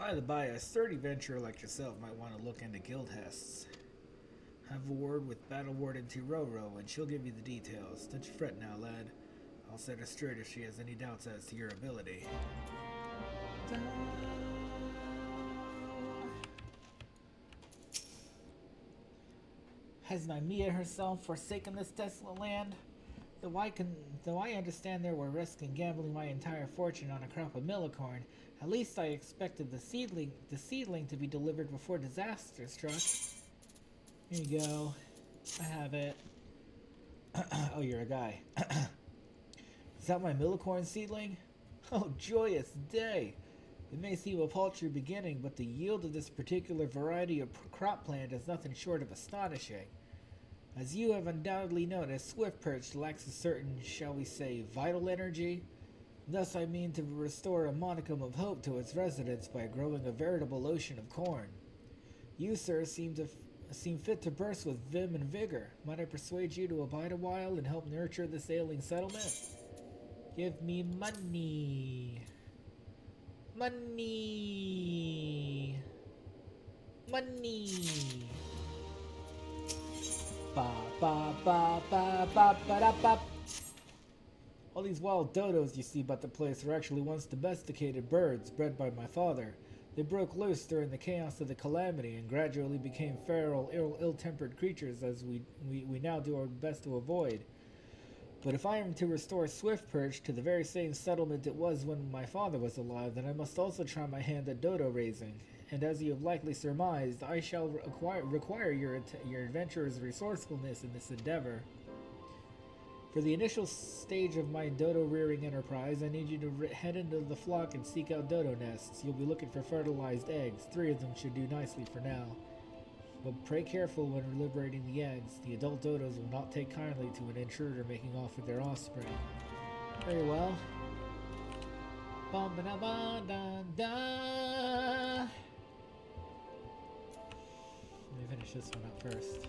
By the by, a sturdy venturer like yourself might want to look into guild hests. Have a word with Battle Warden Tiroro, and she'll give you the details. Don't you fret now, lad. I'll set her straight if she has any doubts as to your ability. Has Nymea herself forsaken this desolate land? Though I understand there were risks in gambling my entire fortune on a crop of millicorn, at least I expected the seedling to be delivered before disaster struck. Here you go. I have it. Oh, you're a guy. Is that my millicorn seedling? Oh, joyous day! It may seem a paltry beginning, but the yield of this particular variety of crop plant is nothing short of astonishing. As you have undoubtedly noticed, Swift Perch lacks a certain, shall we say, vital energy. Thus I mean to restore a modicum of hope to its residents by growing a veritable ocean of corn. You, sir, seem fit to burst with vim and vigor. Might I persuade you to abide a while and help nurture this ailing settlement? Give me money. Money. Money. Ba ba ba ba ba ba da ba. All these wild dodos you see about the place are actually once domesticated birds bred by my father. They broke loose during the chaos of the calamity and gradually became feral, ill-tempered creatures as we now do our best to avoid. But if I am to restore Swift Perch to the very same settlement it was when my father was alive, then I must also try my hand at dodo raising. And as you have likely surmised, I shall require your adventurer's resourcefulness in this endeavor. For the initial stage of my dodo rearing enterprise, I need you to head into the flock and seek out dodo nests. You'll be looking for fertilized eggs. 3 of them should do nicely for now. But pray careful when liberating the eggs. The adult dodos will not take kindly to an intruder making off with their offspring. Very well. Ba-da-ba-da-da. Let me finish this one up first.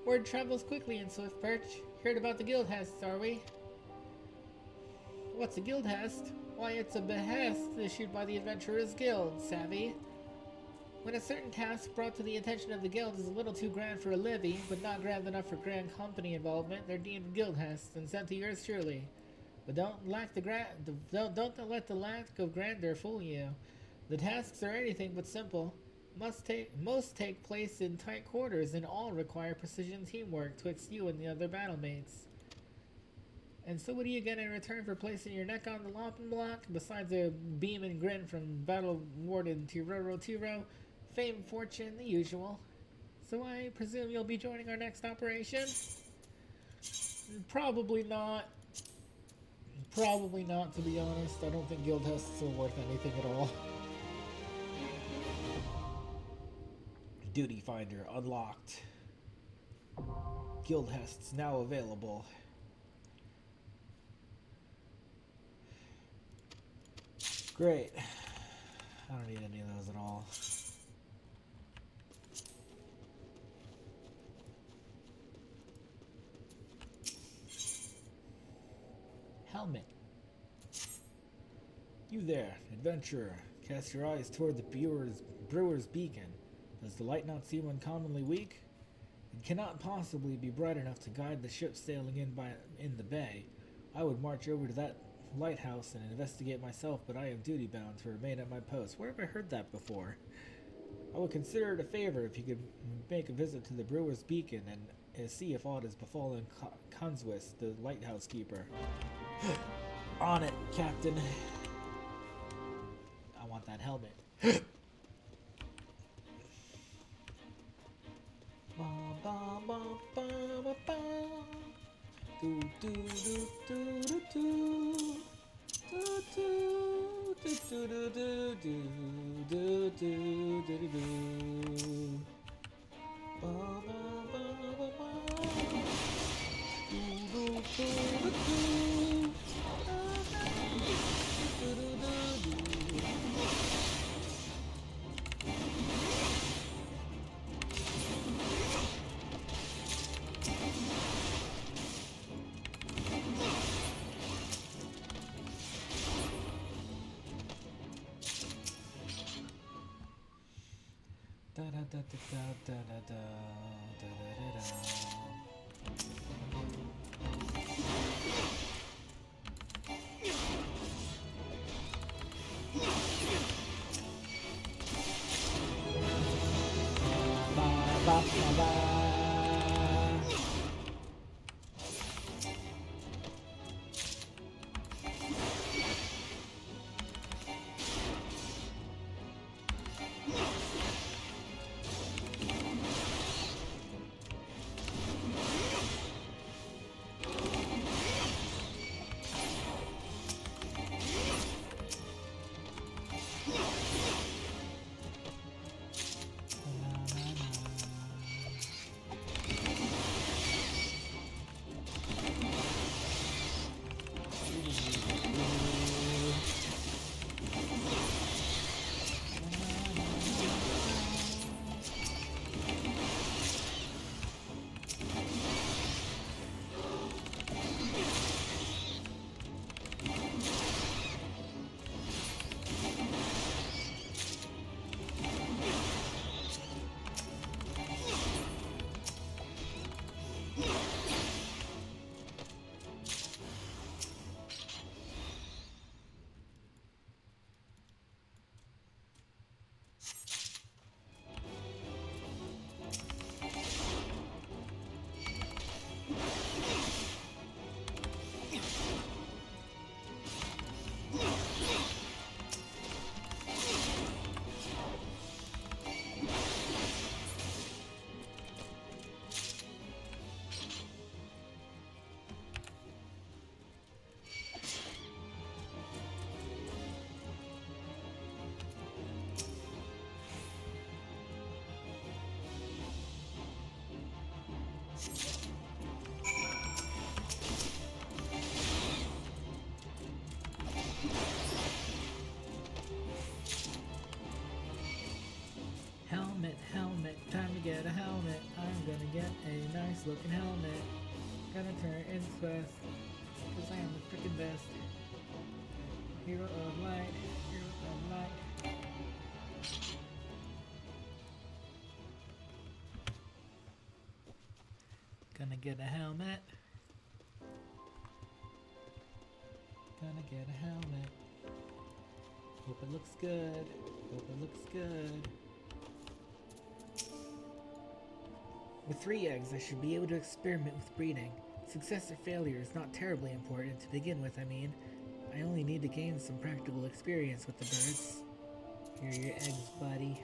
Word travels quickly in Swift Perch. Heard about the guild hests, are we? What's a guild hest? Why, it's a behest issued by the Adventurers Guild, savvy? When a certain task brought to the attention of the guild is a little too grand for a levy, but not grand enough for grand company involvement, they're deemed guild hests and sent to yours truly. But don't let the lack of grandeur fool you. The tasks are anything but simple. Most take place in tight quarters and all require precision teamwork twixt you and the other battle mates. And so what do you get in return for placing your neck on the lopping block? Besides a beam and grin from Battle Warden Tiroro, fame, fortune, the usual. So I presume you'll be joining our next operation? Probably not. Probably not, to be honest. I don't think guild hests are worth anything at all. Duty Finder unlocked. Guild hests now available. Great. I don't need any of those at all. Helmet. You there, adventurer. Cast your eyes toward the brewer's beacon. Does the light not seem uncommonly weak? It cannot possibly be bright enough to guide the ship sailing in the bay. I would march over to that lighthouse and investigate myself, but I am duty-bound to remain at my post. Where have I heard that before? I would consider it a favor if you could make a visit to the brewer's beacon and see if aught has befallen Conswis, the lighthouse keeper. On it, Captain. I want that helmet. Da da da da da da da da da da. Ba ba ba ba. Helmet, helmet, time to get a helmet. I'm gonna get a nice looking helmet. Gonna turn into quest, cause I am the freaking best. Hero of light, hero of light. Gonna get a helmet. Gonna get a helmet. Hope it looks good. Hope it looks good. With 3 eggs, I should be able to experiment with breeding. Success or failure is not terribly important to begin with, I mean. I only need to gain some practical experience with the birds. Here are your eggs, buddy.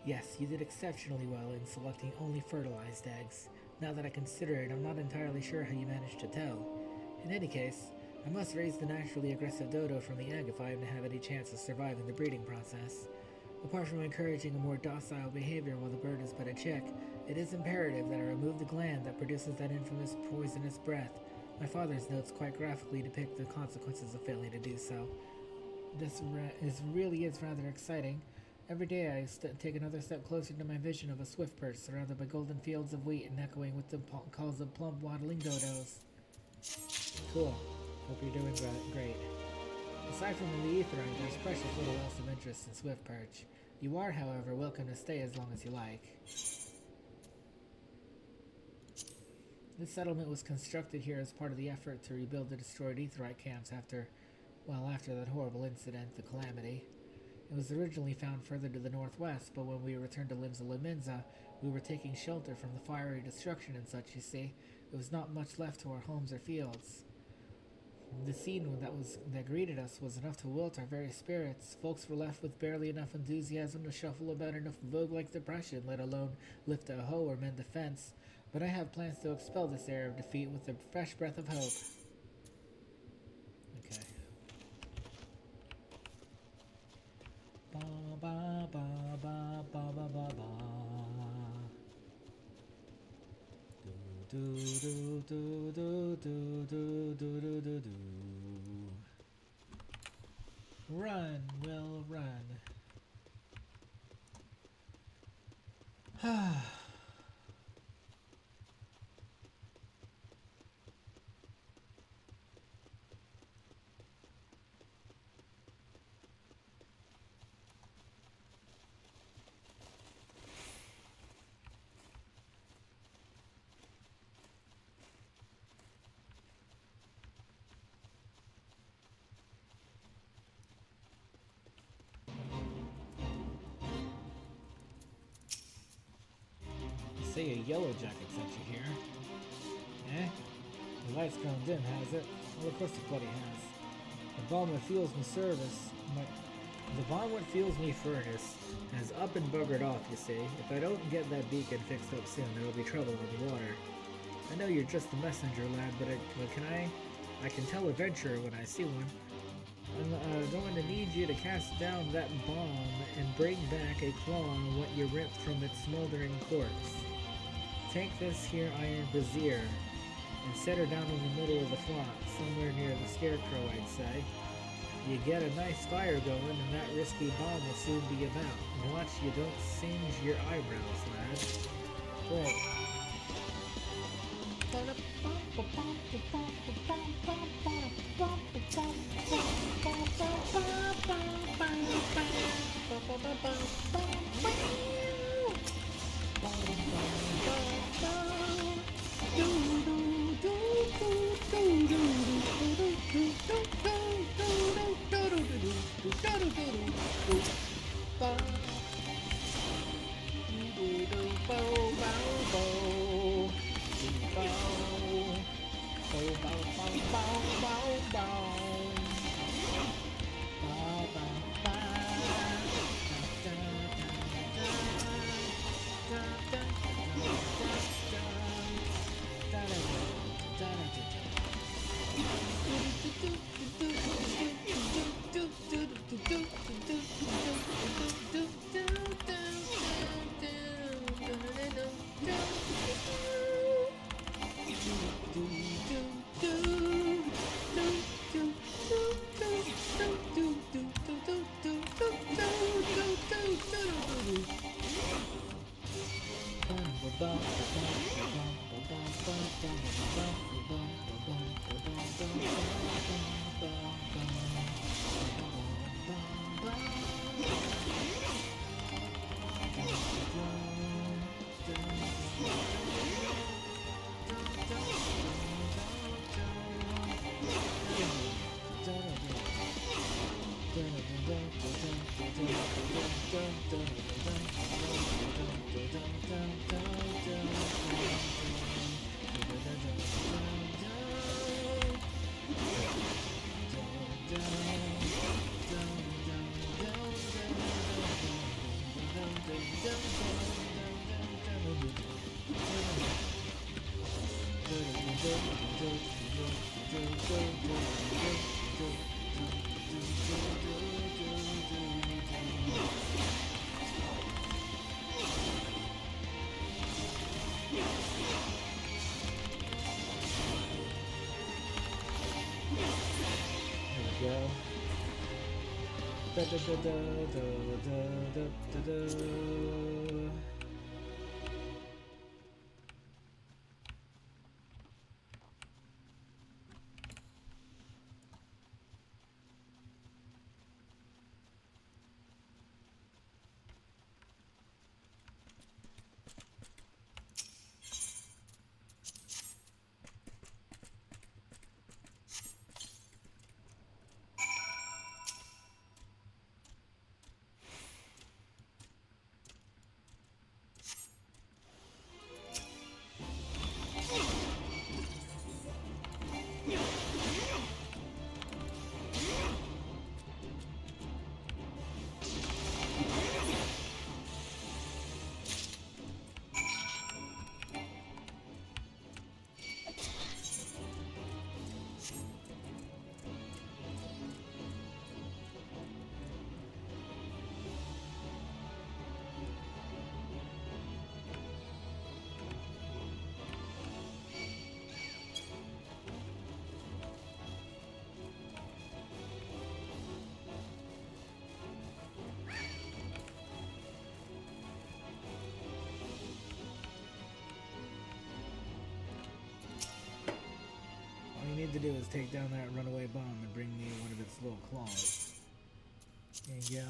Yes, you did exceptionally well in selecting only fertilized eggs. Now that I consider it, I'm not entirely sure how you managed to tell. In any case, I must raise the naturally aggressive dodo from the egg if I am to have any chance of surviving the breeding process. Apart from encouraging a more docile behavior while the bird is but a chick, it is imperative that I remove the gland that produces that infamous poisonous breath. My father's notes quite graphically depict the consequences of failing to do so. This really is rather exciting. Every day I take another step closer to my vision of a swift perch surrounded by golden fields of wheat and echoing with the calls of plump waddling dodos. Cool. Hope you're doing great. Aside from the Aetherite, there's precious little else of interest in swift perch. You are, however, welcome to stay as long as you like. This settlement was constructed here as part of the effort to rebuild the destroyed Aetherite camps after that horrible incident, the Calamity. It was originally found further to the northwest, but when we returned to Limsa Lominsa, we were taking shelter from the fiery destruction and such, you see. There was not much left to our homes or fields. The scene that greeted us was enough to wilt our very spirits. Folks were left with barely enough enthusiasm to shuffle about enough vogue-like depression, let alone lift a hoe or mend a fence. But I have plans to expel this air of defeat with a fresh breath of hope. Okay. Ba ba ba ba ba ba ba ba. Do do do do do do do do do do. Run, Will, run. say a yellow jacket sent you here. Eh? The light's grown dim, has it? Well, of course it bloody has. The bomb that fuels me furnace has up and buggered off, you see. If I don't get that beacon fixed up soon, there will be trouble with the water. I know you're just the messenger, lad, but I can tell a venturer when I see one. I'm going to need you to cast down that bomb and bring back a claw on what you ripped from its smoldering corpse. Take this here iron brazier and set her down in the middle of the flock, somewhere near the scarecrow, I'd say. You get a nice fire going, and that risky bomb will soon be about. And watch you don't singe your eyebrows, lad. Great. Need to do is take down that runaway bomb and bring me one of its little claws. There you go.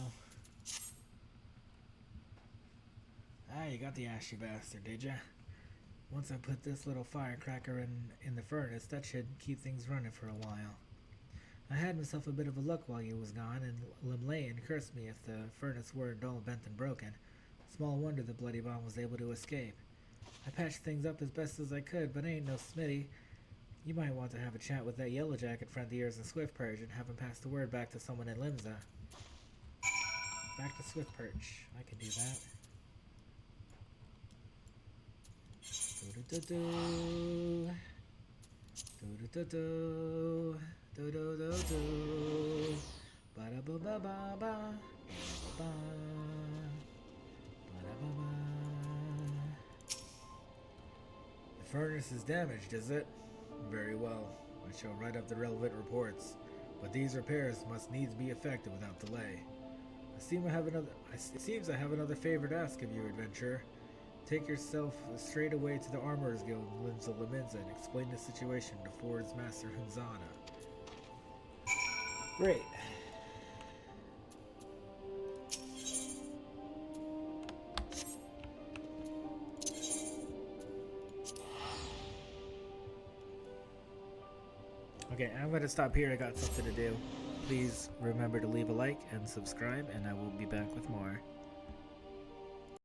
Ah, you got the ass, you bastard, did ya? Once I put this little firecracker in the furnace, that should keep things running for a while. I had myself a bit of a luck while you was gone, and Limlayan cursed me if the furnace were dull, bent, and broken. Small wonder the bloody bomb was able to escape. I patched things up as best as I could, but I ain't no Smitty. You might want to have a chat with that yellow jacket friend of yours in Swift Perch and have him pass the word back to someone in Limsa. Back to Swift Perch. I can do that. Do-do-do-do. Do-do-do-do. Do-do-do-do. Ba-da-ba-ba-ba-ba. Ba-ba. Ba-da-ba-ba. The furnace is damaged, is it? Very well. I shall write up the relevant reports. But these repairs must needs be effected without delay. It seems I have another favor to ask of you, adventurer. Take yourself straight away to the Armorers Guild in Limsa and explain the situation to Ford's Master Hunzana. Great. Okay, I'm going to stop here. I got something to do. Please remember to leave a like and subscribe, and I will be back with more.